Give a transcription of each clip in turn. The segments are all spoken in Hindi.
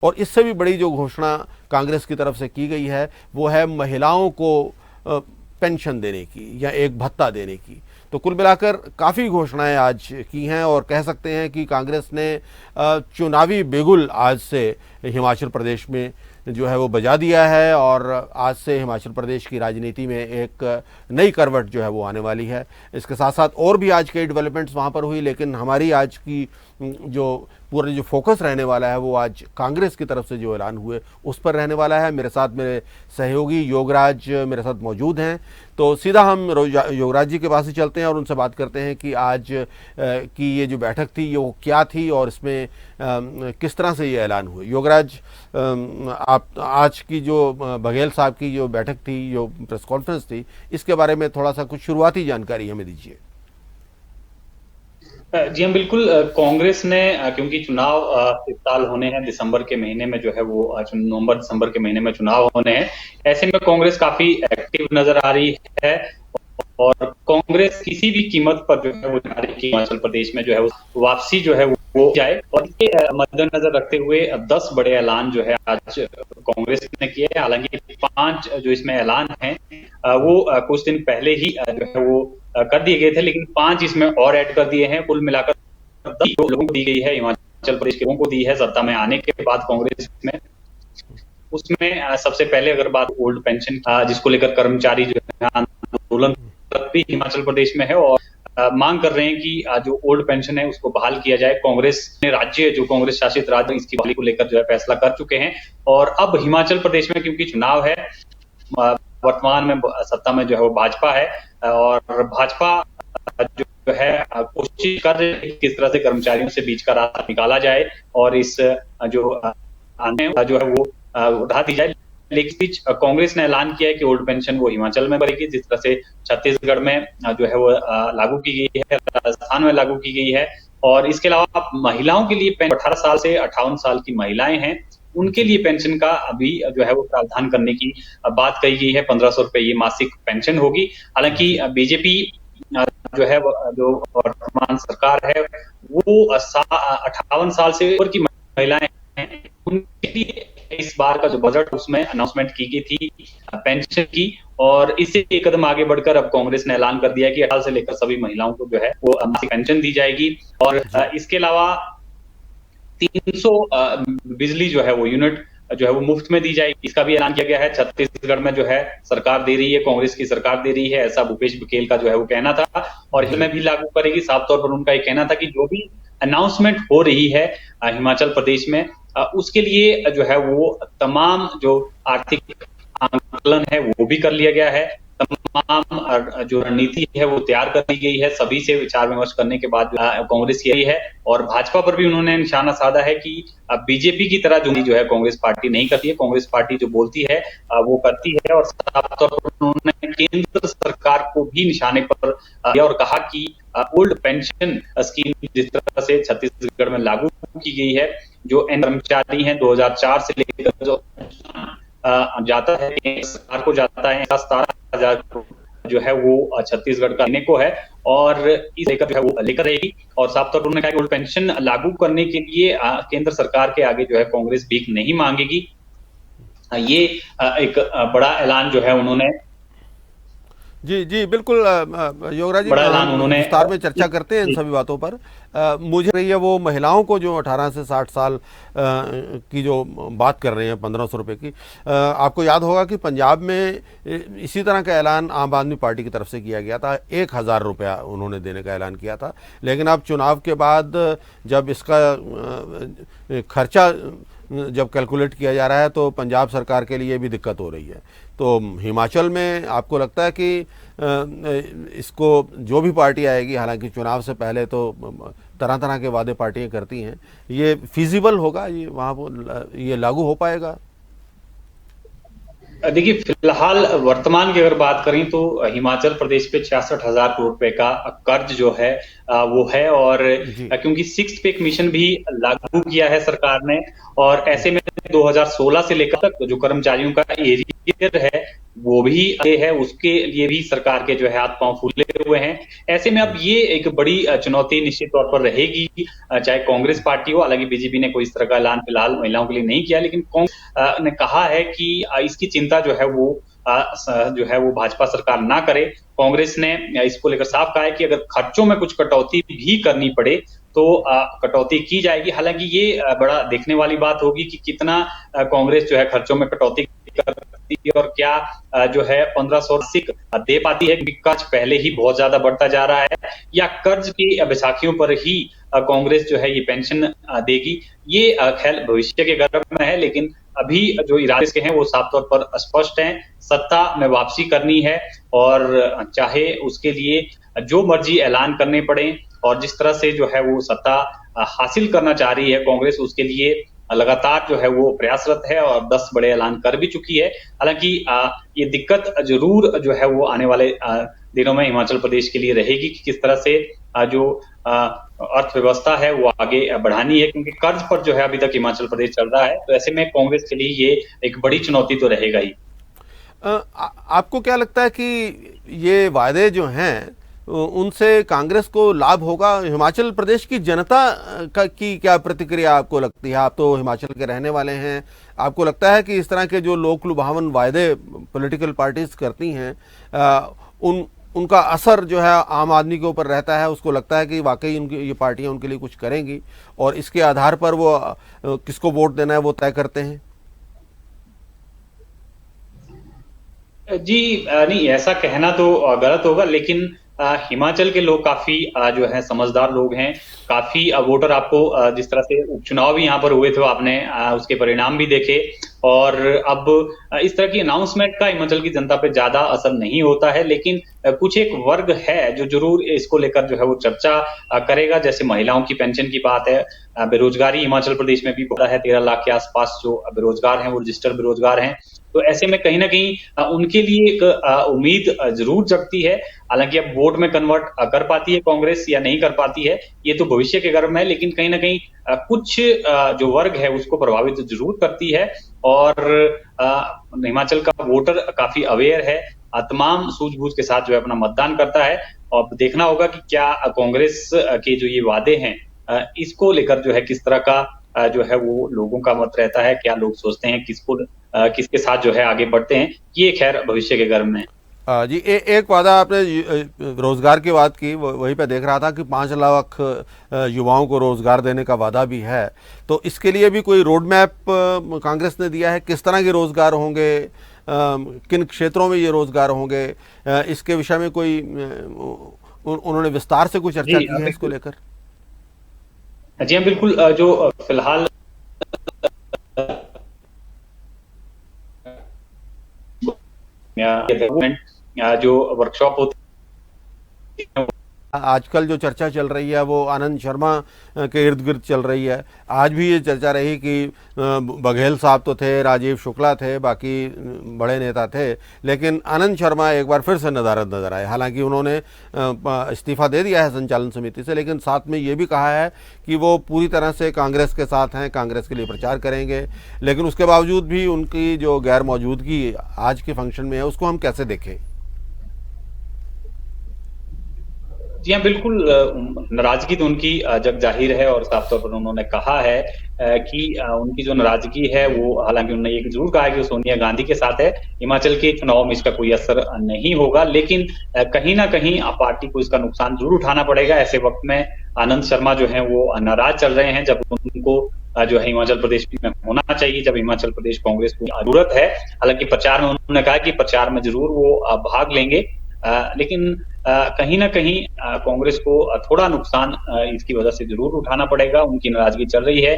और इससे भी बड़ी जो घोषणा कांग्रेस की तरफ से की गई है वो है महिलाओं को पेंशन देने की या एक भत्ता देने की। तो कुल मिलाकर काफ़ी घोषणाएं आज की हैं और कह सकते हैं कि कांग्रेस ने चुनावी बिगुल आज से हिमाचल प्रदेश में जो है वो बजा दिया है और आज से हिमाचल प्रदेश की राजनीति में एक नई करवट जो है वो आने वाली है। इसके साथ साथ और भी आज कई डेवलपमेंट्स वहाँ पर हुई, लेकिन हमारी आज की जो पूरा जो फोकस रहने वाला है वो आज कांग्रेस की तरफ से जो ऐलान हुए उस पर रहने वाला है। मेरे साथ मेरे सहयोगी योगराज मेरे साथ मौजूद हैं, तो सीधा हम योगराज जी के पास ही चलते हैं और उनसे बात करते हैं कि आज की ये जो बैठक थी वो क्या थी और इसमें किस तरह से ये ऐलान हुए। योगराज, आप आज की जो बघेल साहब की जो बैठक थी, जो प्रेस कॉन्फ्रेंस थी, इसके बारे में थोड़ा सा कुछ शुरुआती जानकारी हमें दीजिए। जी हाँ, बिल्कुल। कांग्रेस ने क्योंकि चुनाव इस साल होने हैं, दिसंबर के महीने में जो है वो नवंबर दिसंबर के महीने में चुनाव होने हैं। ऐसे में कांग्रेस काफी एक्टिव नजर आ रही है और कांग्रेस किसी भी कीमत पर जो है वो चाह रही है कि हिमाचल प्रदेश में जो है वो वापसी जो है वो जाए। और इसके मद्देनजर रखते हुए 10 बड़े ऐलान जो है आज कांग्रेस ने किए हैं। हालांकि 5 जो इसमें ऐलान हैं वो कुछ दिन पहले ही जो है वो कर दिए गए थे, लेकिन 5 इसमें और ऐड कर दिए हैं। कुल मिलाकर 10 लोगों को दी गई है, हिमाचल प्रदेश के लोगों को दी है सत्ता में आने के बाद कांग्रेस में। उसमें सबसे पहले अगर बात ओल्ड पेंशन जिसको लेकर कर्मचारी जो है आंदोलन भी हिमाचल प्रदेश में है और मांग कर रहे हैं कि जो ओल्ड पेंशन है उसको बहाल किया जाए। कांग्रेस ने राज्य जो कांग्रेस शासित राज्य इसकी बहाली को लेकर जो है फैसला कर चुके हैं और अब हिमाचल प्रदेश में क्योंकि चुनाव है, वर्तमान में सत्ता में जो है वो भाजपा है और भाजपा जो है कोशिश कर रही है किस तरह से कर्मचारियों से बीच का रास्ता निकाला जाए और इस जो जो है वो उठा दी जाए। लेकिन बीच कांग्रेस ने ऐलान किया है कि ओल्ड पेंशन वो हिमाचल में बढ़ेगी, जिस तरह से छत्तीसगढ़ में जो है वो लागू की गई है, राजस्थान में लागू की गई है। और इसके अलावा महिलाओं के लिए 18 साल से 58 साल की महिलाएं हैं, उनके लिए पेंशन का अभी जो है वो प्रावधान करने की बात कही गई है। 1500 रुपए ये मासिक पेंशन होगी। हालांकि बीजेपी जो है जो वर्तमान सरकार है वो 58 साल से ऊपर की महिलाएं हैं, उनके लिए इस बार का जो बजट उसमें अनाउंसमेंट की गई थी पेंशन की। और इससे एक कदम आगे बढ़कर अब कांग्रेस ने ऐलान कर दिया कि 18 से लेकर सभी महिलाओं को जो है वो मासिक पेंशन दी जाएगी। और इसके अलावा 300 बिजली जो है वो यूनिट जो है वो मुफ्त में दी जाएगी, इसका भी ऐलान किया गया है। छत्तीसगढ़ में जो है सरकार दे रही है, कांग्रेस की सरकार दे रही है, ऐसा भूपेश बघेल का जो है वो कहना था और इसमें भी लागू करेगी। साफ तौर पर उनका ये कहना था कि जो भी अनाउंसमेंट हो रही है हिमाचल प्रदेश में उसके लिए जो है वो तमाम जो आर्थिक आंकलन है वो भी कर लिया गया है, तमाम जो रणनीति है वो तैयार कर दी गई है। सभी से विचार विमर्श करने के बाद कांग्रेस यही है और भाजपा पर भी उन्होंने निशाना साधा है कि बीजेपी की तरह जो है कांग्रेस पार्टी नहीं करती है। कांग्रेस पार्टी जो बोलती है वो करती है और साफ तौर पर उन्होंने केंद्र सरकार को भी निशाने पर दिया और कहा कि ओल्ड पेंशन स्कीम जिस तरह से छत्तीसगढ़ में लागू की गई है, जो कर्मचारी हैं 2004 से लेकर जो जाता है सरकार को जाता है 17,000 जो है वो छत्तीसगढ़ का लेने को है और इस लेकर जो है वो लेकर रहेगी। और साफ तौर पर उन्होंने कहा कि ओल्ड पेंशन लागू करने के लिए केंद्र सरकार के आगे जो है कांग्रेस भीख नहीं मांगेगी। ये एक बड़ा ऐलान जो है उन्होंने जी जी बिल्कुल। योगराज जी, बड़ा ऐलान हम उन्होंने विस्तार में चर्चा करते हैं इन सभी बातों पर। मुझे रही है वो महिलाओं को जो 18 से 60 साल की जो बात कर रहे हैं 1500 रुपये की, आपको याद होगा कि पंजाब में इसी तरह का ऐलान आम आदमी पार्टी की तरफ से किया गया था। 1000 रुपया उन्होंने देने का ऐलान किया था, लेकिन अब चुनाव के बाद जब इसका खर्चा जब कैलकुलेट किया जा रहा है तो पंजाब सरकार के लिए भी दिक्कत हो रही है। तो हिमाचल में आपको लगता है कि इसको जो भी पार्टी आएगी, हालांकि चुनाव से पहले तो तरह तरह के वादे पार्टियां करती हैं, ये फिजिबल होगा, ये वहाँ ये लागू हो पाएगा? देखिए, फिलहाल वर्तमान की अगर बात करें तो हिमाचल प्रदेश पे 66,000 करोड़ रुपए का कर्ज जो है वो है और जी क्योंकि सिक्स पे मिशन भी लागू किया है सरकार ने और ऐसे में 2016 से लेकर तक जो कर्मचारियों का एरियर है वो भी आगे है, उसके लिए भी सरकार के जो है हाथ पांव फूले हुए हैं। ऐसे में अब ये एक बड़ी चुनौती निश्चित तौर पर रहेगी, चाहे कांग्रेस पार्टी हो। हालांकि बीजेपी ने कोई इस तरह का ऐलान फिलहाल महिलाओं के लिए नहीं किया, लेकिन कांग्रेस ने कहा है कि इसकी चिंता जो है वो भाजपा सरकार ना करे। कांग्रेस ने इसको लेकर साफ कहा है कि अगर खर्चों में कुछ कटौती भी करनी पड़े तो कटौती की जाएगी। हालांकि ये बड़ा देखने वाली बात होगी कि कितना कांग्रेस जो है खर्चों में कटौती करती है और क्या जो है 1500 दे पाती है, क्योंकि कर्ज पहले ही बहुत ज्यादा बढ़ता जा रहा है, या कर्ज की बैसाखियों पर ही कांग्रेस जो है ये पेंशन देगी। ये खैर भविष्य के गर्भ में है, लेकिन अभी जो इरादे के हैं वो साफ तौर पर स्पष्ट हैं। सत्ता में वापसी करनी है और चाहे उसके लिए जो मर्जी ऐलान करने पड़े, और जिस तरह से जो है वो सत्ता हासिल करना चाह रही है कांग्रेस, उसके लिए लगातार जो है वो प्रयासरत है और 10 बड़े ऐलान कर भी चुकी है। हालांकि ये दिक्कत जरूर जो है वो आने वाले दिनों में हिमाचल प्रदेश के लिए रहेगी कि किस तरह से जो अर्थव्यवस्था है वो आगे बढ़ानी है, क्योंकि कर्ज पर जो है अभी तक हिमाचल प्रदेश चल रहा है। तो ऐसे में कांग्रेस के लिए ये एक बड़ी चुनौती तो रहेगा ही। आपको क्या लगता है कि ये वादे जो हैं उनसे कांग्रेस को लाभ होगा? हिमाचल प्रदेश की जनता की क्या प्रतिक्रिया आपको लगती है? आप तो हिमाचल के रहने वाले हैं, आपको लगता है कि इस तरह के जो लोक लुभावन वायदे पॉलिटिकल पार्टीज करती हैं उनका असर जो है आम आदमी के ऊपर रहता है? उसको लगता है कि वाकई उनकी ये पार्टियां उनके लिए कुछ करेंगी और इसके आधार पर वो किसको वोट देना है वो तय करते हैं? जी नहीं, ऐसा कहना तो गलत होगा, लेकिन हिमाचल के लोग काफी जो है समझदार लोग हैं। काफी वोटर आपको जिस तरह से उपचुनाव भी यहाँ पर हुए थे आपने उसके परिणाम भी देखे, और अब इस तरह की अनाउंसमेंट का हिमाचल की जनता पे ज्यादा असर नहीं होता है, लेकिन कुछ एक वर्ग है जो जरूर इसको लेकर जो है वो चर्चा करेगा। जैसे महिलाओं की पेंशन की बात है, बेरोजगारी हिमाचल प्रदेश में भी बढ़ा है, 13 लाख के आसपास जो बेरोजगार हैं वो रजिस्टर्ड बेरोजगार हैं। तो ऐसे में कहीं ना कहीं उनके लिए एक उम्मीद जरूर जगती है। हालांकि अब वोट में कन्वर्ट कर पाती है कांग्रेस या नहीं कर पाती है, ये तो भविष्य के गर्भ में है, लेकिन कहीं ना कहीं कुछ जो वर्ग है उसको प्रभावित जरूर करती है। और हिमाचल का वोटर काफी अवेयर है, तमाम सूझबूझ के साथ जो है अपना मतदान करता है। और देखना होगा कि क्या कांग्रेस के जो ये वादे हैं इसको लेकर जो है किस तरह का जो है वो लोगों का मत रहता है, क्या लोग सोचते हैं, किसके साथ जो है आगे बढ़ते हैं, ये खैर भविष्य के गर्भ में है। जी एक वादा आपने रोजगार की बात की, वहीं पे देख रहा था कि 5 लाख युवाओं को रोजगार देने का वादा भी है। तो इसके लिए भी कोई रोड मैप कांग्रेस ने दिया है? किस तरह के रोजगार होंगे, किन क्षेत्रों में ये रोजगार होंगे, इसके विषय में कोई उन्होंने विस्तार से कुछ चर्चा की है इसको लेकर? जी हाँ, बिल्कुल। जो फिलहाल जो वर्कशॉप होती है, आजकल जो चर्चा चल रही है वो आनंद शर्मा के इर्द गिर्द चल रही है। आज भी ये चर्चा रही कि बघेल साहब तो थे, राजीव शुक्ला थे, बाकी बड़े नेता थे, लेकिन आनंद शर्मा एक बार फिर से नदारद नजर आए। हालांकि उन्होंने इस्तीफा दे दिया है संचालन समिति से, लेकिन साथ में ये भी कहा है कि वो पूरी तरह से कांग्रेस के साथ हैं, कांग्रेस के लिए प्रचार करेंगे। लेकिन उसके बावजूद भी उनकी जो गैर मौजूदगी आज के फंक्शन में है उसको हम कैसे देखें? जी हाँ, बिल्कुल। नाराजगी तो उनकी जग जाहिर है, और साफ तौर पर उन्होंने कहा है कि उनकी जो नाराजगी है वो, हालांकि उन्होंने ये जरूर कहा है कि वो सोनिया गांधी के साथ है। हिमाचल के चुनाव में इसका कोई असर नहीं होगा, लेकिन कहीं ना कहीं पार्टी को इसका नुकसान जरूर उठाना पड़ेगा। ऐसे वक्त में आनंद शर्मा जो है वो नाराज चल रहे हैं, जब उनको जो है हिमाचल प्रदेश में होना चाहिए, जब हिमाचल प्रदेश कांग्रेस को जरूरत है। हालांकि प्रचार में उन्होंने कहा कि प्रचार में जरूर वो भाग लेंगे, लेकिन कहीं ना कहीं कांग्रेस को थोड़ा नुकसान इसकी वजह से जरूर उठाना पड़ेगा। उनकी नाराजगी चल रही है।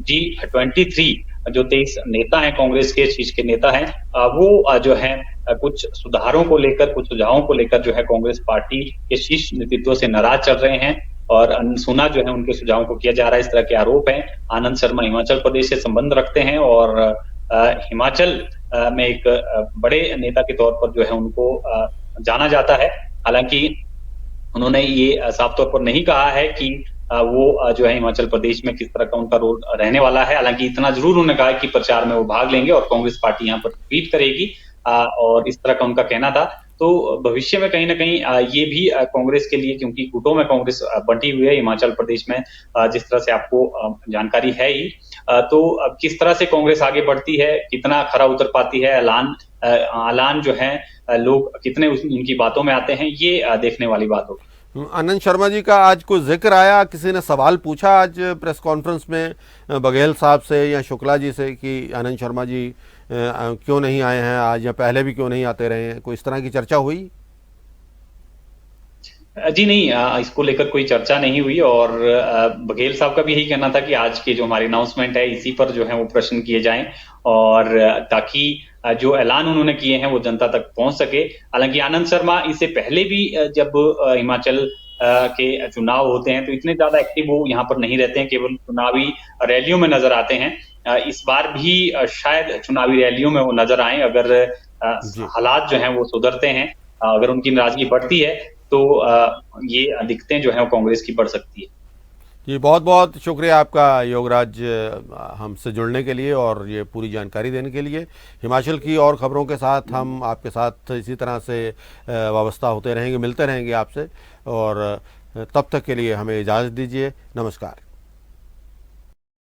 G23 जो 23 नेता हैं कांग्रेस के, शीर्ष के नेता हैं, वो जो है कुछ सुधारों को लेकर, कुछ सुझावों को लेकर जो है कांग्रेस पार्टी के शीर्ष नेतृत्व से नाराज चल रहे हैं, और अनसुना जो है उनके सुझावों को किया जा रहा है, इस तरह के आरोप हैं। आनंद शर्मा हिमाचल प्रदेश से संबंध रखते हैं और हिमाचल में एक बड़े नेता के तौर पर जो है उनको जाना जाता है। हालांकि उन्होंने ये साफ तौर पर नहीं कहा है कि वो जो है हिमाचल प्रदेश में किस तरह का उनका रोल रहने वाला है। हालांकि इतना जरूर उन्होंने कहा है कि प्रचार में वो भाग लेंगे और कांग्रेस पार्टी यहाँ पर ट्वीट करेगी। और इस तरह का उनका कहना था। तो भविष्य में कहीं न कहीं ये भी कांग्रेस के लिए, क्योंकि गुटों में कांग्रेस बंटी हुई है हिमाचल प्रदेश में, जिस तरह से आपको जानकारी है ही। तो अब किस तरह से कांग्रेस आगे बढ़ती है, कितना खरा उतर पाती है, ऐलान जो है लोग कितने उनकी बातों में आते हैं, ये देखने वाली बात होगी। आनंद शर्मा जी का आज कोई जिक्र आया, किसी ने सवाल पूछा आज प्रेस कॉन्फ्रेंस में बघेल साहब से या शुक्ला जी से कि आनंद शर्मा जी क्यों नहीं आए हैं आज, या पहले भी क्यों नहीं आते रहे हैं? कोई इस तरह की चर्चा हुई? जी नहीं, इसको लेकर कोई चर्चा नहीं हुई, और बघेल साहब का भी यही कहना था कि आज की जो हमारी अनाउंसमेंट है इसी पर जो है वो प्रश्न किए जाएं, और ताकि जो ऐलान उन्होंने किए हैं वो जनता तक पहुंच सके। हालांकि आनंद शर्मा इससे पहले भी जब हिमाचल के चुनाव होते हैं तो इतने ज्यादा एक्टिव वो यहाँ पर नहीं रहते हैं, केवल चुनावी रैलियों में नजर आते हैं। इस बार भी शायद चुनावी रैलियों में वो नजर आए, अगर जी हालात जो हैं वो सुधरते हैं, अगर उनकी नाराजगी बढ़ती है तो ये दिक्कतें जो है वो कांग्रेस की बढ़ सकती है। जी, बहुत बहुत शुक्रिया आपका योगराज, हमसे जुड़ने के लिए और ये पूरी जानकारी देने के लिए। हिमाचल की और ख़बरों के साथ हम आपके साथ इसी तरह से वाबस्ता होते रहेंगे, मिलते रहेंगे आपसे, और तब तक के लिए हमें इजाज़त दीजिए। नमस्कार।